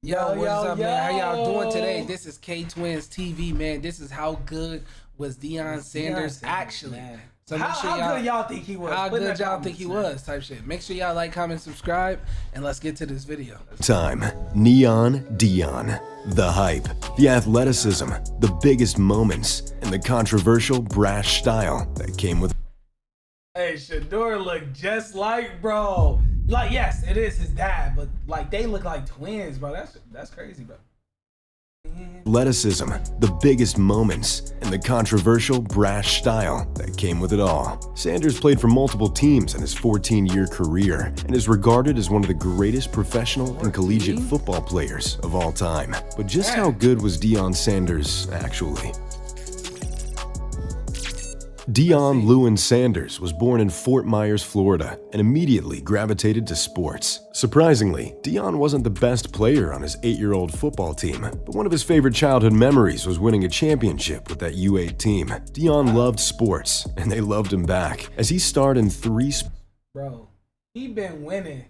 Yo, what's up, man? How y'all doing today? This is K Twins TV, man. This is how good was Deion Sanders actually. Man. So how good y'all think he was? How good y'all think he was? Type shit. Make sure y'all like, comment, subscribe, and let's get to this video. Time. Neon Deion. The hype, the athleticism, the biggest moments, and the controversial brash style that came with. Hey, Shador look just like, bro. Like, yes, it is his dad, but like they look like twins, bro. That's crazy, bro. Athleticism, the biggest moments, and the controversial brash style that came with it all. Sanders played for multiple teams in his 14-year career and is regarded as one of the greatest professional and collegiate football players of all time. But just how good was Deion Sanders actually? Deion Lewin Sanders was born in Fort Myers, Florida, and immediately gravitated to sports. Surprisingly, Deion wasn't the best player on his 8-year-old football team, but one of his favorite childhood memories was winning a championship with that U8 team. Deion loved sports, and they loved him back, as he starred in 3 Bro, he been winning.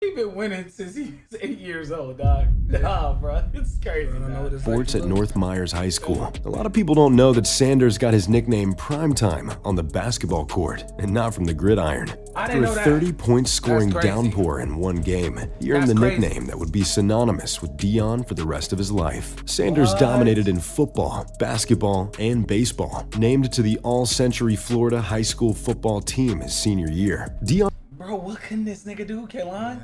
He been winning since he was 8 years old, dog. Nah, bro, it's crazy. Sports at North Myers High School. A lot of people don't know that Sanders got his nickname Primetime on the basketball court and not from the gridiron. After a 30-point scoring downpour in one game, he earned the nickname that would be synonymous with Deion for the rest of his life. Sanders dominated in football, basketball, and baseball, named to the All-Century Florida High School football team his senior year. Deion. Bro, what can this nigga do, Kaylon?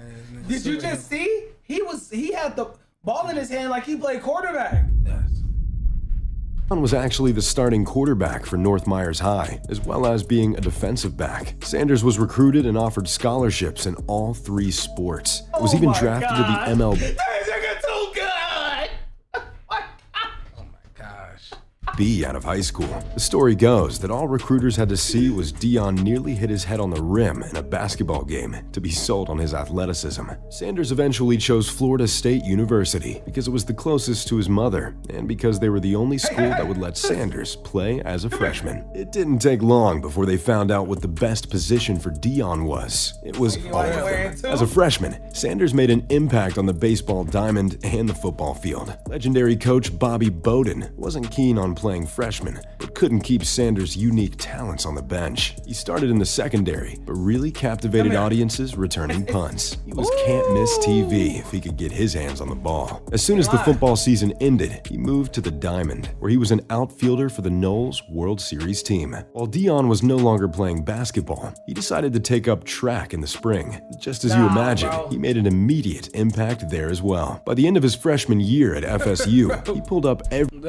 Did you just see? He had the ball in his hand like he played quarterback. Yes. Deion was actually the starting quarterback for North Myers High, as well as being a defensive back. Sanders was recruited and offered scholarships in all 3 sports. Was even drafted to the MLB. Out of high school. The story goes that all recruiters had to see was Deion nearly hit his head on the rim in a basketball game to be sold on his athleticism. Sanders eventually chose Florida State University because it was the closest to his mother and because they were the only school that would let Sanders play as a freshman. It didn't take long before they found out what the best position for Deion was. It was all of them. As a freshman, Sanders made an impact on the baseball diamond and the football field. Legendary coach Bobby Bowden wasn't keen on playing freshman, but couldn't keep Sanders' unique talents on the bench. He started in the secondary, but really captivated audiences returning punts. He was can't-miss TV if he could get his hands on the ball. As soon as the football season ended, he moved to the diamond, where he was an outfielder for the Knowles World Series team. While Deion was no longer playing basketball, he decided to take up track in the spring. Just as you imagine, he made an immediate impact there as well. By the end of his freshman year at FSU, he pulled up every... He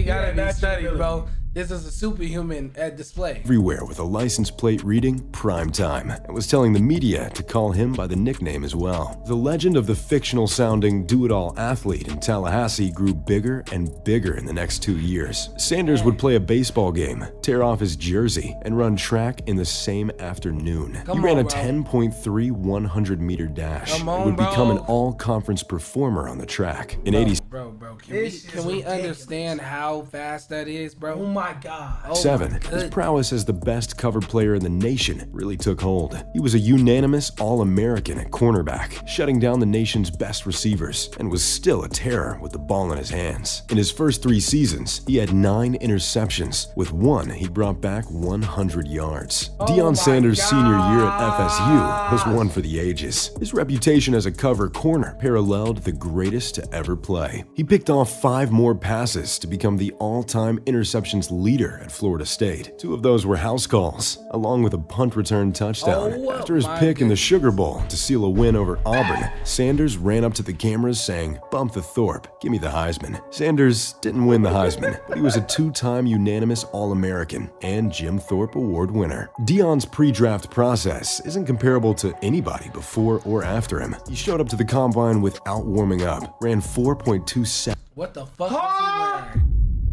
gotta be studied, bro. This is a superhuman at display. Everywhere with a license plate reading Primetime, and was telling the media to call him by the nickname as well. The legend of the fictional-sounding do-it-all athlete in Tallahassee grew bigger and bigger in the next 2 years. Sanders would play a baseball game, tear off his jersey, and run track in the same afternoon. He ran a 10.3 100-meter dash and would become an all-conference performer on the track. In 80s. Bro, can we understand how fast that is, bro? Oh my God. 7. His prowess as the best cover player in the nation really took hold. He was a unanimous All-American at cornerback, shutting down the nation's best receivers, and was still a terror with the ball in his hands. In his first 3 seasons, he had 9 interceptions. With 1, he brought back 100 yards. Deion Sanders' senior year at FSU was one for the ages. His reputation as a cover corner paralleled the greatest to ever play. He picked off 5 more passes to become the all-time interceptions leader at Florida State. 2 of those were house calls, along with a punt return touchdown. After his pick in the Sugar Bowl to seal a win over Auburn, Sanders ran up to the cameras saying, "Bump the Thorpe, give me the Heisman." Sanders didn't win the Heisman, but he was a 2-time unanimous All-American and Jim Thorpe Award winner. Deion's pre-draft process isn't comparable to anybody before or after him. He showed up to the combine without warming up, ran 4.27. What the fuck was he wearing?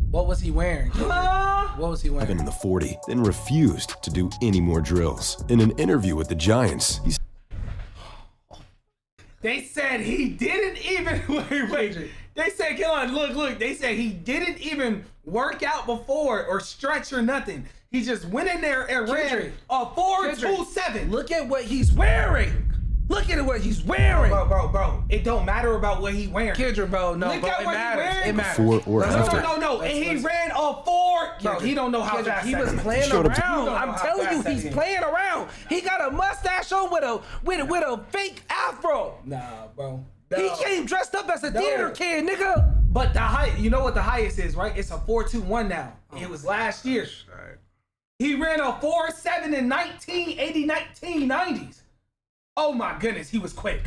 What was he wearing? What was he wearing? In the 40, then refused to do any more drills. In an interview with the Giants, they said he didn't even wait. They said, come on, look. They said he didn't even work out before or stretch or nothing. He just went in there and ran a 4.27. Look at what he's wearing. Look at what he's wearing. Bro. It don't matter about what he wearing. Kendrick, bro, no, Look bro, at it what he matters. wearing. It matters. Before or after. No. And he ran a 4. Bro, he don't know how Kendrick, fast he that was is. playing Showed up to- around. You don't know I'm how telling you, fast that he's is. playing around. He got a mustache on with a fake afro. Nah, bro. He came dressed up as a theater kid, nigga. But the height, you know what the highest is, right? It's a 4.21 now. It was last year. He ran a 4.7 in 1990s. Oh my goodness, he was quick.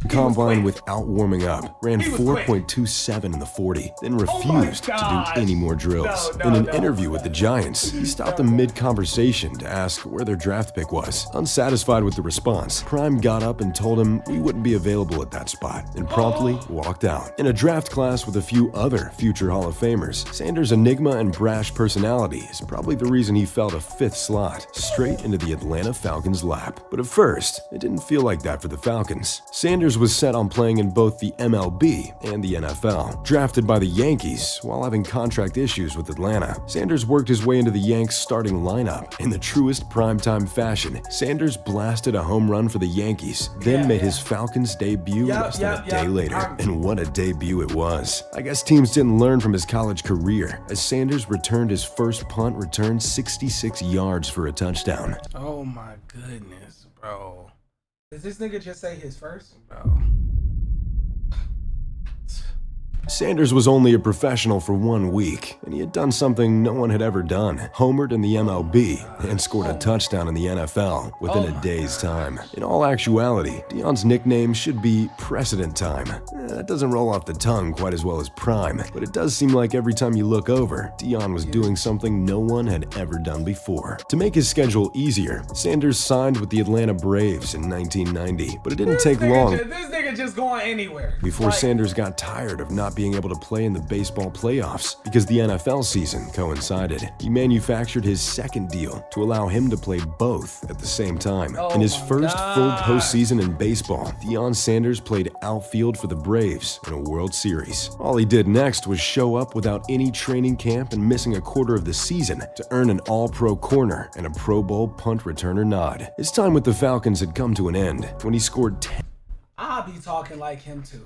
Combine without warming up, ran He was quick. 4.27 in the 40, then my refused to gosh. do any more drills. No, In an no. interview with the Giants, he stopped them mid-conversation to ask where their draft pick was. Unsatisfied with the response, Prime got up and told him we wouldn't be available at that spot, and promptly walked out. In a draft class with a few other future Hall of Famers, Sanders' enigma and brash personality is probably the reason he fell to 5th slot, straight into the Atlanta Falcons' lap. But at first, it didn't feel like that for the Falcons. Sanders was set on playing in both the MLB and the NFL. Drafted by the Yankees while having contract issues with Atlanta, Sanders worked his way into the Yanks starting lineup. In the truest primetime fashion, Sanders blasted a home run for the Yankees, then made his Falcons debut less than a day later. And what a debut it was. I guess teams didn't learn from his college career, as Sanders returned his first punt return 66 yards for a touchdown. Oh my goodness, bro. Does this nigga just say his first? Bro. Sanders was only a professional for 1 week, and he had done something no one had ever done. Homered in the MLB and scored a touchdown in the NFL within a day's time. In all actuality, Deion's nickname should be Precedent Time. That doesn't roll off the tongue quite as well as Prime, but it does seem like every time you look over, Deion was doing something no one had ever done before. To make his schedule easier, Sanders signed with the Atlanta Braves in 1990, but it didn't take long This nigga just going anywhere. before Sanders got tired of not being able to play in the baseball playoffs because the NFL season coincided. He manufactured his second deal to allow him to play both at the same time. In his first full postseason in baseball, Deion Sanders played outfield for the Braves in a World Series. All he did next was show up without any training camp and missing a quarter of the season to earn an All-Pro corner and a Pro Bowl punt returner nod. His time with the Falcons had come to an end when he scored 10. I'll be talking like him too.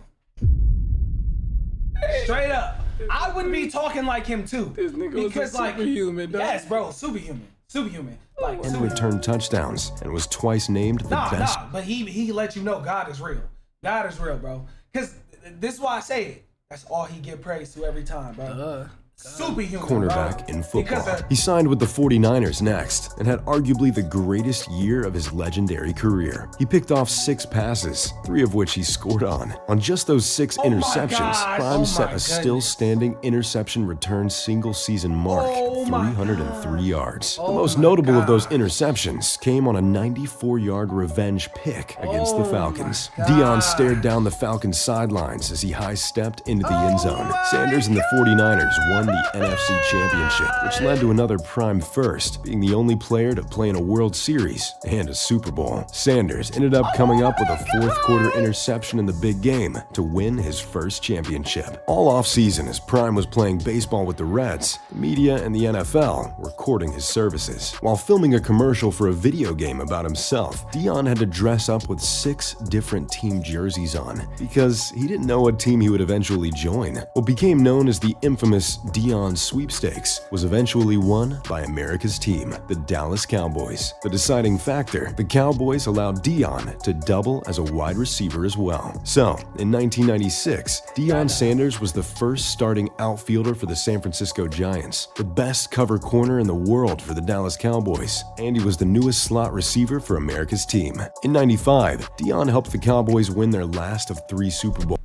Straight up. I would be talking like him too. This nigga was a superhuman, dog. Yes, bro, superhuman. Like and superhuman. returned touchdowns and was twice named the best. But he let you know God is real. God is real, bro. Cause this is why I say it. That's all he get praise to every time, bro. Superhuman, Cornerback bro. in football. Because He signed with the 49ers next and had arguably the greatest year of his legendary career. He picked off 6 passes, 3 of which he scored on. On just those 6 Oh my interceptions, gosh. Prime Oh set my a still-standing interception return single-season mark Oh at my 303 yards. The Oh most my notable of those gosh. interceptions came on a 94-yard revenge pick against the Oh Falcons. my Deion gosh. stared down the Falcons' sidelines as he high-stepped into the end zone. Sanders and the 49ers won the NFC Championship, which led to another Prime first, being the only player to play in a World Series and a Super Bowl. Sanders ended up coming up with a fourth-quarter interception in the big game to win his first championship. All off-season, as Prime was playing baseball with the Reds, the media and the NFL were courting his services. While filming a commercial for a video game about himself, Deion had to dress up with 6 different team jerseys on because he didn't know what team he would eventually join. What became known as the infamous Deion sweepstakes was eventually won by America's team, the Dallas Cowboys. The deciding factor, the Cowboys allowed Deion to double as a wide receiver as well. So, in 1996, Deion Sanders was the first starting outfielder for the San Francisco Giants, the best cover corner in the world for the Dallas Cowboys, and he was the newest slot receiver for America's team. In 95, Deion helped the Cowboys win their last of 3 Super Bowls.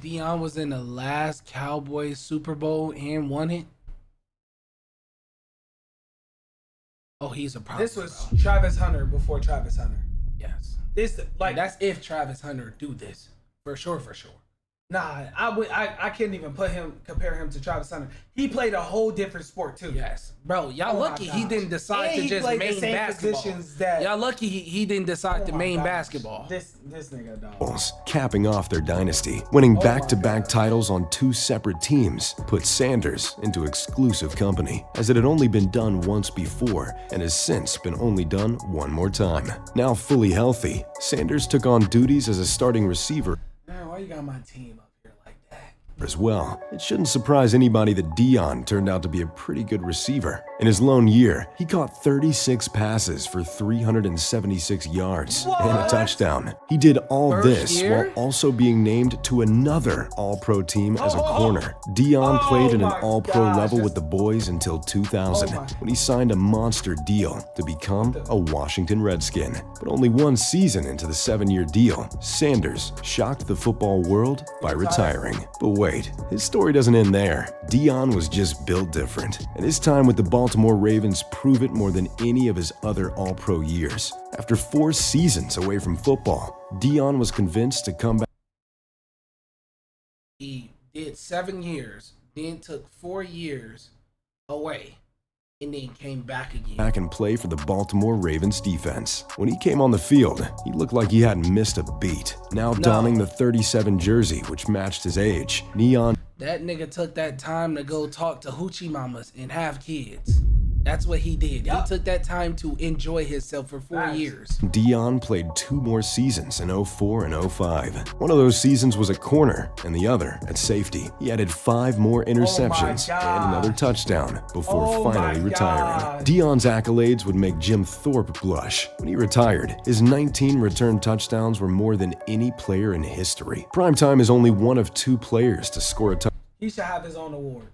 Deion was in the last Cowboys Super Bowl and won it. Oh, he's a problem. this was Travis Hunter before Travis Hunter. yes. This like That's if Travis Hunter do this for sure. Nah, I can't even compare him to Travis Hunter. He played a whole different sport too. Yes, bro. Y'all lucky he didn't decide to just main basketball. Y'all lucky he didn't decide to main basketball. This nigga dog. Capping off their dynasty, winning back-to-back titles on 2 separate teams put Sanders into exclusive company, as it had only been done once before and has since been only done one more time. Now fully healthy, Sanders took on duties as a starting receiver. Man, why you got my team up here like that? As well. It shouldn't surprise anybody that Deion turned out to be a pretty good receiver. In his lone year, he caught 36 passes for 376 yards and a touchdown. He did all this while also being named to another All-Pro team as a corner. Deion played at an All-Pro level with the boys until 2000, when he signed a monster deal to become a Washington Redskin. But only one season into the 7-year deal, Sanders shocked the football world by retiring. But wait, his story doesn't end there. Deion was just built different, and his time with the Baltimore Ravens prove it more than any of his other All-Pro years. After 4 seasons away from football, Deion was convinced to come back. He did 7 years, then took 4 years away, and then came back again. Back and play for the Baltimore Ravens defense. When he came on the field, he looked like he hadn't missed a beat. Now donning the 37 jersey, which matched his age. Neon. That nigga took that time to go talk to hoochie mamas and have kids. That's what he did. He took that time to enjoy himself for 4 years. Deion played 2 more seasons in 04 and 05. One of those seasons was at corner and the other at safety. He added 5 more interceptions and another touchdown before finally retiring. Deion's accolades would make Jim Thorpe blush. When he retired, his 19 return touchdowns were more than any player in history. Primetime is only one of 2 players to score a touchdown. He should have his own award.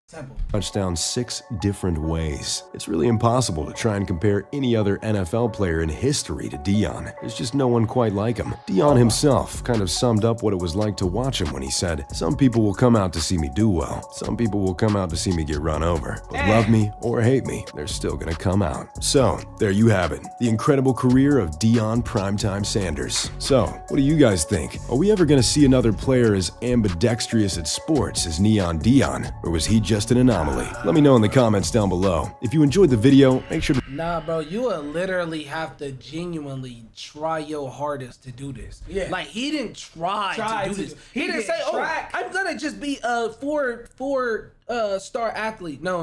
Simple. Touchdown 6 different ways. It's really impossible to try and compare any other NFL player in history to Deion. There's just no one quite like him. Deion himself kind of summed up what it was like to watch him when he said, "Some people will come out to see me do well. Some people will come out to see me get run over. But love me or hate me, they're still gonna come out." So, there you have it. The incredible career of Deion Primetime Sanders. So, what do you guys think? Are we ever gonna see another player as ambidextrous at sports as Neon Deion? Or was he just an anomaly? Let me know in the comments down below. If you enjoyed the video, make sure to... Nah, bro, you will literally have to genuinely try your hardest to do this. Yeah. Like, he didn't try to do this. He didn't say, "Oh, I'm gonna just be a four-star athlete." No.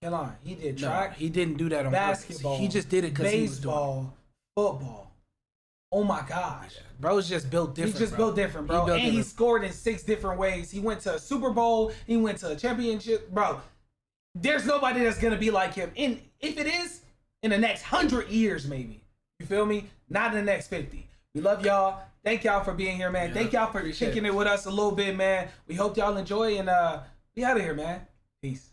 Come on, he did track. No, he didn't do that on basketball. purpose. He just did it because he was doing it. Baseball, football. Oh my gosh. Yeah. Bro's just built different. He's just built different, bro. He scored in 6 different ways. He went to a Super Bowl. He went to a championship. Bro, there's nobody that's going to be like him. And if it is, in the next 100 years, maybe. You feel me? Not in the next 50. We love y'all. Thank y'all for being here, man. Yeah, thank y'all for kicking it with us a little bit, man. We hope y'all enjoy, and we out of here, man. Peace.